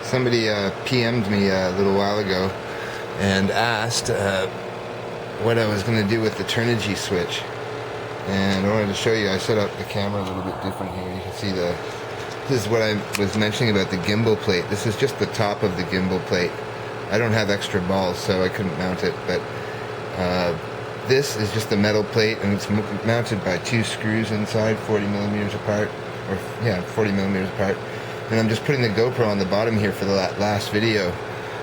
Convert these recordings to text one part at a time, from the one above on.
Somebody PM'd me a little while ago and asked what I was going to do with the Turnigy switch. And I wanted to show you, I set up the camera a little bit different here. You can see this is what I was mentioning about the gimbal plate. This is just the top of the gimbal plate. I don't have extra balls, so I couldn't mount it, but this is just a metal plate, and it's mounted by 2 screws inside, 40 millimeters apart, or yeah, 40 millimeters apart. And I'm just putting the GoPro on the bottom here for the last video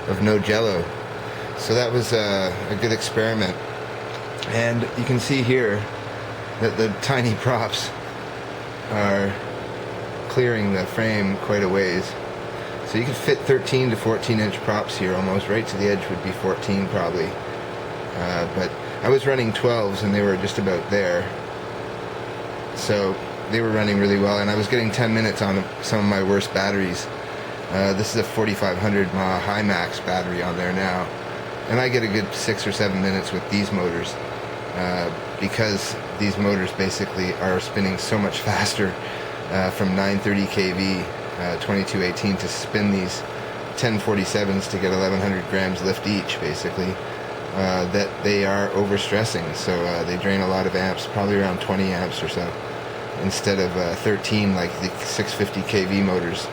of no jello. So that was a good experiment. And you can see here that the tiny props are clearing the frame quite a ways. So you could fit 13 to 14 inch props here, almost right to the edge would be 14 probably. But I was running 12s and they were just about there. So they were running really well, and I was getting 10 minutes on some of my worst batteries. This is a 4500 mAh high max battery on there now, and I get a good 6 or 7 minutes with these motors because these motors basically are spinning so much faster from 930 kV 2218 to spin these 1047s to get 1100 grams lift each basically, that they are overstressing. So they drain a lot of amps, probably around 20 amps or so, instead of 13 like the 650 kV motors.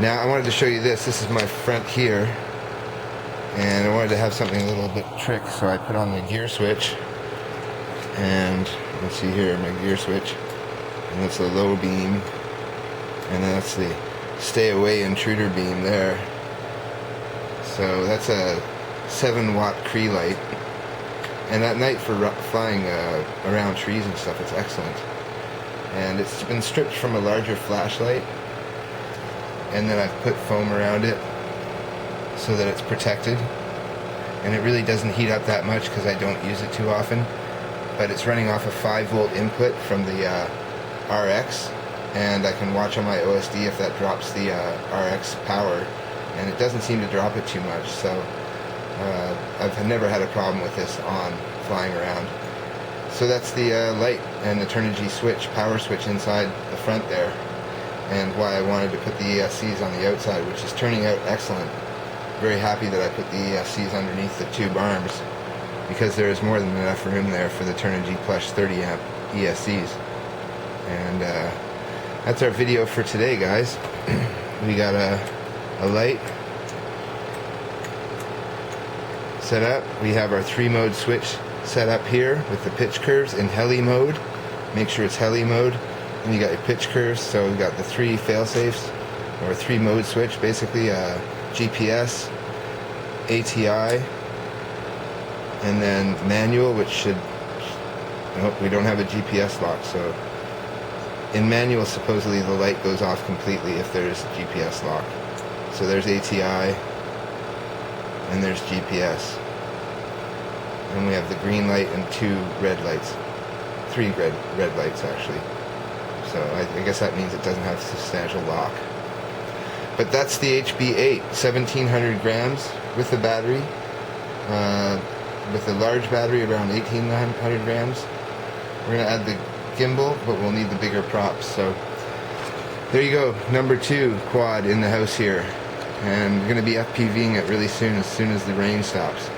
Now I wanted to show you this. This is my front here, and I wanted to have something a little bit trick, so I put on the gear switch, and you can see here my gear switch, and that's the low beam, and that's the stay away intruder beam there. So that's a 7-watt cree light, and at night for flying around trees and stuff, it's excellent. And it's been stripped from a larger flashlight, and then I've put foam around it so that it's protected, and it really doesn't heat up that much because I don't use it too often. But it's running off a 5-volt input from the RX, and I can watch on my OSD if that drops the RX power, and it doesn't seem to drop it too much. So I've never had a problem with this on flying around. So that's the light and the Turnigy switch, power switch inside the front there, and why I wanted to put the ESCs on the outside, which is turning out excellent. Very happy that I put the ESCs underneath the tube arms, because there is more than enough room there for the Turnigy Plush 30 amp ESCs. And that's our video for today, guys. We got a light set up. We have our 3-mode switch set up here with the pitch curves in heli mode. Make sure it's heli mode, and you got your pitch curves. So we got the 3 fail-safes, or 3-mode switch basically, GPS, ATI, and then manual, which should, nope, we don't have a GPS lock. So in manual, supposedly the light goes off completely if there's GPS lock. So there's ATI, and there's GPS. And we have the green light and 2 red lights. 3 red lights actually. So I guess that means it doesn't have substantial lock. But that's the HB8, 1700 grams with the battery. With the large battery around 1800 grams. We're going to add the gimbal, but we'll need the bigger props. So there you go, number 2 quad in the house here. And we're going to be FPVing it really soon, as soon as the rain stops.